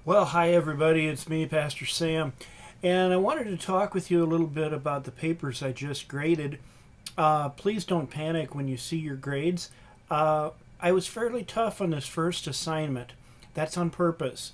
Well, hi everybody, it's me, Pastor Sam, and I wanted to talk with you a little bit about the papers I just graded. Please don't panic when you see your grades. I was fairly tough on this first assignment. That's on purpose.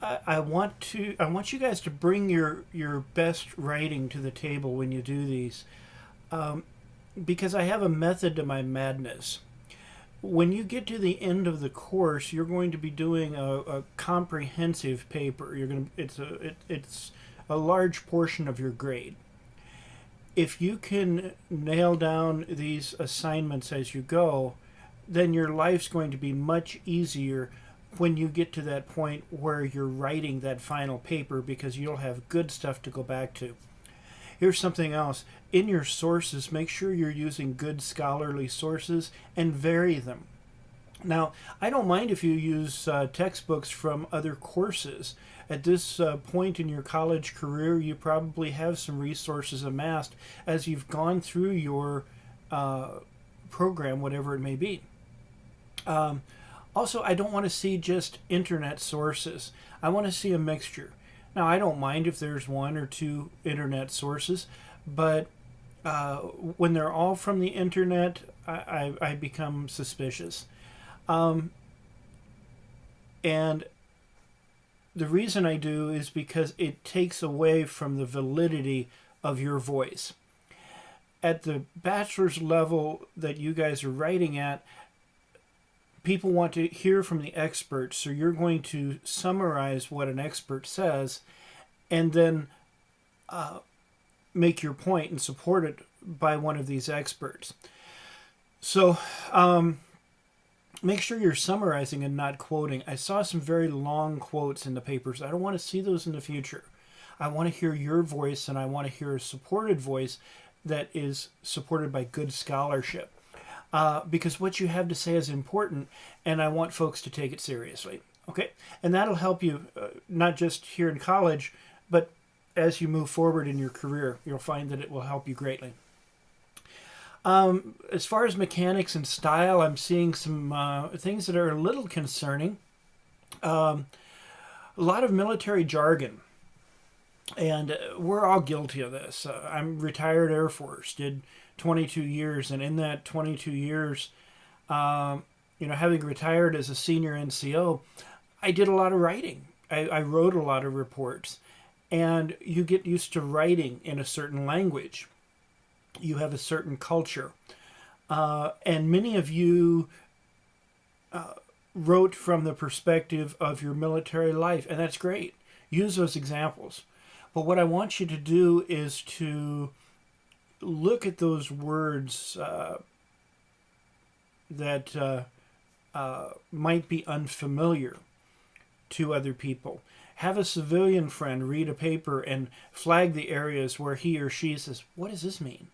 I want you guys to bring your best writing to the table when you do these, because I have a method to my madness. When you get to the end of the course, you're going to be doing a comprehensive paper. It's a large portion of your grade. If you can nail down these assignments as you go, then your life's going to be much easier when you get to that point where you're writing that final paper, because you'll have good stuff to go back to. Here's something else. In your sources, make sure you're using good scholarly sources and vary them. Now, I don't mind if you use textbooks from other courses. At this point in your college career, you probably have some resources amassed as you've gone through your program, whatever it may be. Also, I don't want to see just internet sources. I want to see a mixture. Now, I don't mind if there's one or two internet sources, but when they're all from the internet, I become suspicious. And the reason I do is because it takes away from the validity of your voice. At the bachelor's level that you guys are writing at, people want to hear from the experts, so you're going to summarize what an expert says and then make your point and support it by one of these experts. So make sure you're summarizing and not quoting. I saw some very long quotes in the papers. I don't want to see those in the future. I want to hear your voice, and I want to hear a supported voice that is supported by good scholarship. Because what you have to say is important, and I want folks to take it seriously. Okay? And that'll help you not just here in college, but as you move forward in your career. You'll find that it will help you greatly. As far as mechanics and style, I'm seeing some things that are a little concerning. A lot of military jargon. And we're all guilty of this. I'm retired Air Force, did 22 years, and in that 22 years, having retired as a senior NCO, I did a lot of writing. I wrote a lot of reports, and you get used to writing in a certain language. You have a certain culture, and many of you wrote from the perspective of your military life, and that's great. Use those examples. But what I want you to do is to look at those words that might be unfamiliar to other people. Have a civilian friend read a paper and flag the areas where he or she says, "What does this mean?"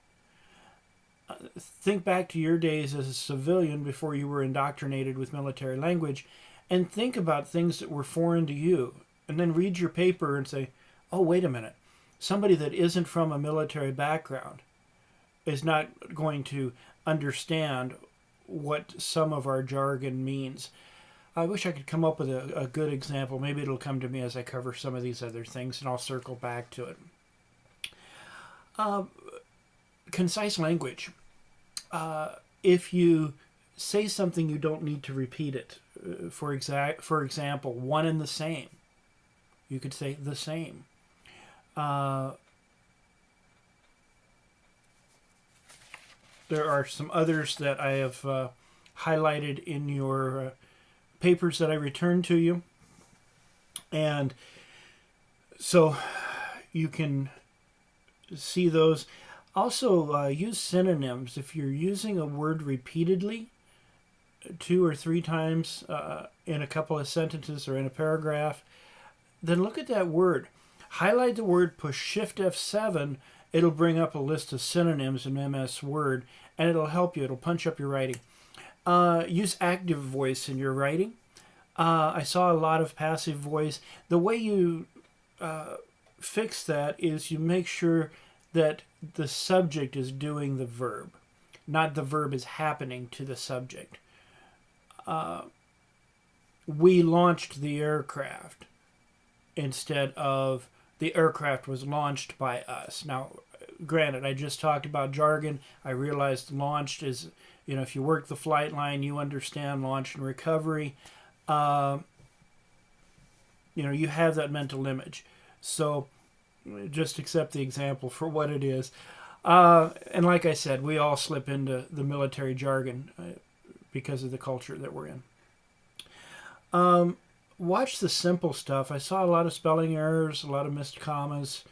Think back to your days as a civilian before you were indoctrinated with military language, and think about things that were foreign to you. And then read your paper and say, "Oh, wait a minute. Somebody that isn't from a military background is not going to understand what some of our jargon means." I wish I could come up with a good example. Maybe it'll come to me as I cover some of these other things, and I'll circle back to it. Concise language. If you say something, you don't need to repeat it. For example, one and the same. You could say the same. There are some others that I have highlighted in your papers that I returned to you. And so you can see those. Also, use synonyms. If you're using a word repeatedly, 2 or 3 times in a couple of sentences or in a paragraph, then look at that word. Highlight the word, push Shift F7. It'll bring up a list of synonyms in MS Word, and it'll help you. It'll punch up your writing. Use active voice in your writing. I saw a lot of passive voice. The way you fix that is you make sure that the subject is doing the verb, not the verb is happening to the subject. We launched the aircraft. instead of the aircraft was launched by us. Now, granted, I just talked about jargon. I realized launched is, if you work the flight line, you understand launch and recovery. You have that mental image. So just accept the example for what it is. And like I said, we all slip into the military jargon because of the culture that we're in. Watch the simple stuff. I saw a lot of spelling errors, a lot of missed commas,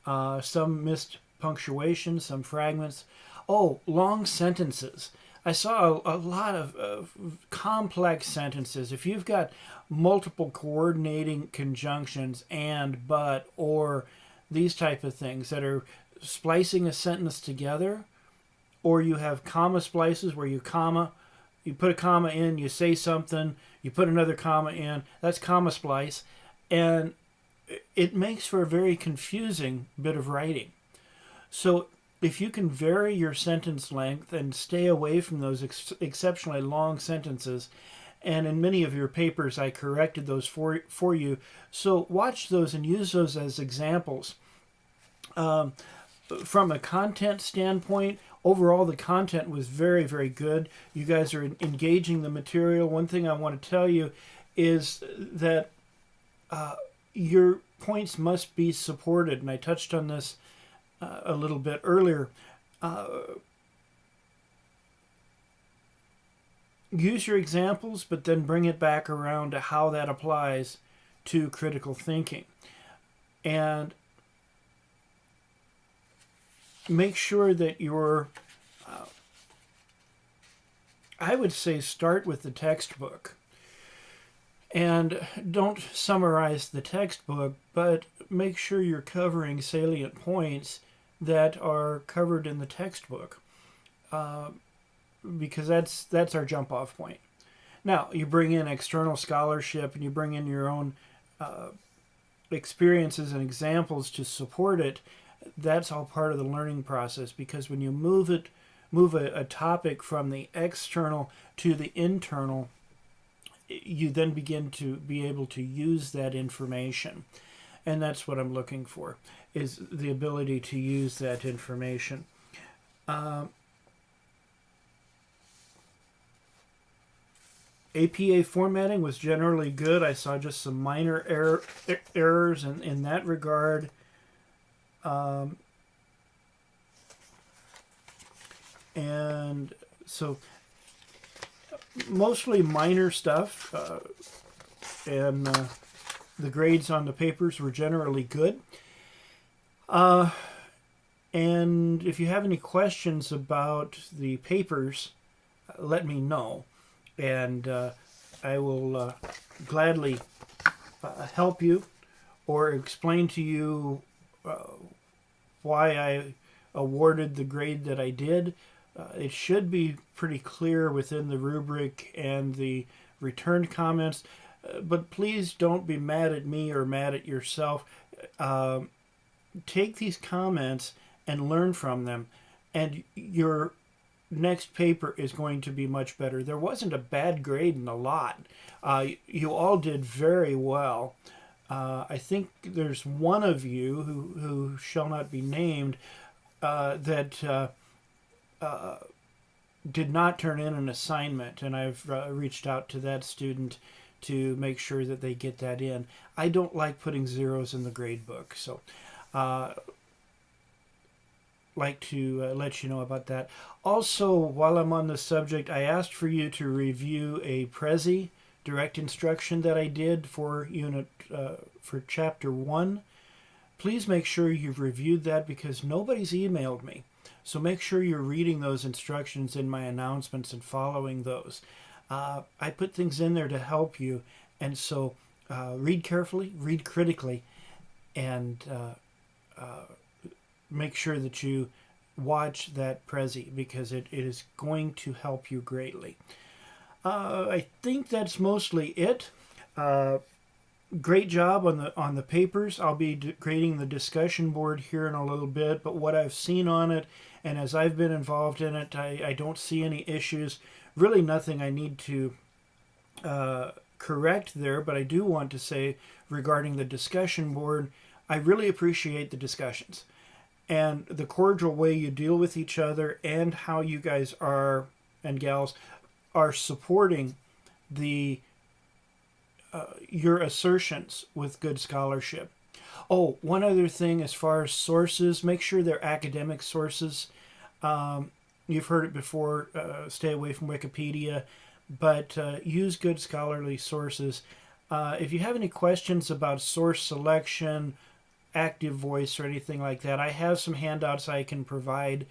some missed punctuation, some fragments. Oh, long sentences. I saw a lot of complex sentences. If you've got multiple coordinating conjunctions, and, but, or, these type of things that are splicing a sentence together, or you have comma splices where you put a comma in, you say something, you put another comma in, that's comma splice, and it makes for a very confusing bit of writing. So if you can vary your sentence length and stay away from those exceptionally long sentences, and in many of your papers I corrected those for you, so watch those and use those as examples. From a content standpoint, overall the content was very, very good. You guys are engaging the material. One thing I want to tell you is that your points must be supported, and I touched on this a little bit earlier. Use your examples, but then bring it back around to how that applies to critical thinking. And make sure that you're, I would say, start with the textbook. And don't summarize the textbook, but make sure you're covering salient points that are covered in the textbook, because that's our jump-off point. Now, you bring in external scholarship and you bring in your own experiences and examples to support it. That's all part of the learning process, because when you move a topic from the external to the internal, you then begin to be able to use that information. And that's what I'm looking for, is the ability to use that information. APA formatting was generally good. I saw just some minor errors in that regard. And so mostly minor stuff, and the grades on the papers were generally good. And if you have any questions about the papers, let me know, and I will gladly help you or explain to you why I awarded the grade that I did. It should be pretty clear within the rubric and the returned comments, but please don't be mad at me or mad at yourself. Take these comments and learn from them, and your next paper is going to be much better. There wasn't a bad grade in a lot. You all did very well. I think there's one of you who shall not be named that did not turn in an assignment, and I've reached out to that student to make sure that they get that in. I don't like putting zeros in the grade book, so like to let you know about that. Also, while I'm on the subject, I asked for you to review a Prezi direct instruction that I did for for chapter 1. Please make sure you've reviewed that, because nobody's emailed me. So make sure you're reading those instructions in my announcements and following those. I put things in there to help you, and so read carefully, read critically, and make sure that you watch that Prezi, because it is going to help you greatly. I think that's mostly it. Great job on the papers. I'll be grading the discussion board here in a little bit, but what I've seen on it, and as I've been involved in it, I don't see any issues. Really nothing I need to correct there, but I do want to say regarding the discussion board, I really appreciate the discussions and the cordial way you deal with each other and how you guys are, and gals, are supporting the your assertions with good scholarship. Oh, one other thing as far as sources, make sure they're academic sources. You've heard it before, stay away from Wikipedia, but use good scholarly sources. If you have any questions about source selection, active voice, or anything like that, I have some handouts I can provide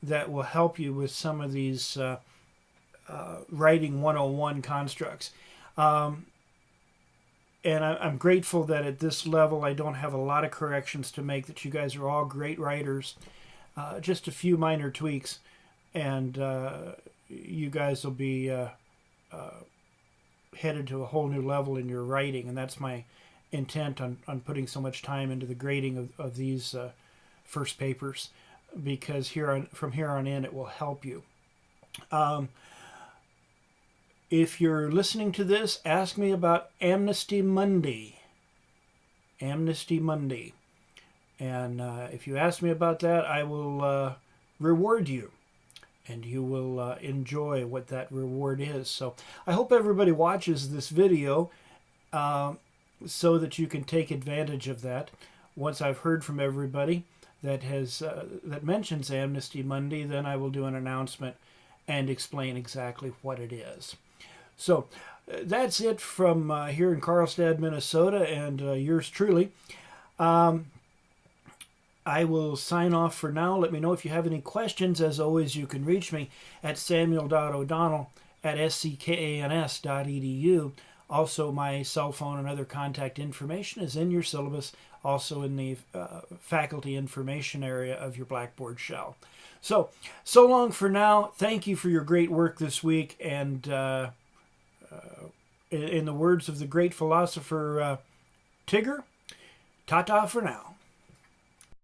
that will help you with some of these writing 101 constructs. And I'm grateful that at this level I don't have a lot of corrections to make, that you guys are all great writers. Just a few minor tweaks, and you guys will be headed to a whole new level in your writing, and that's my intent on putting so much time into the grading of these first papers, because from here on in it will help you. If you're listening to this, ask me about Amnesty Monday. Amnesty Monday. And if you ask me about that, I will reward you. And you will enjoy what that reward is. So I hope everybody watches this video so that you can take advantage of that. Once I've heard from everybody that mentions Amnesty Monday, then I will do an announcement and explain exactly what it is. So that's it from here in Carlstadt, Minnesota, and yours truly. I will sign off for now. Let me know if you have any questions. As always, you can reach me at samuel.o'donnell@sckans.edu. Also, my cell phone and other contact information is in your syllabus, also in the faculty information area of your Blackboard shell. So long for now. Thank you for your great work this week, and in the words of the great philosopher Tigger, ta-ta for now.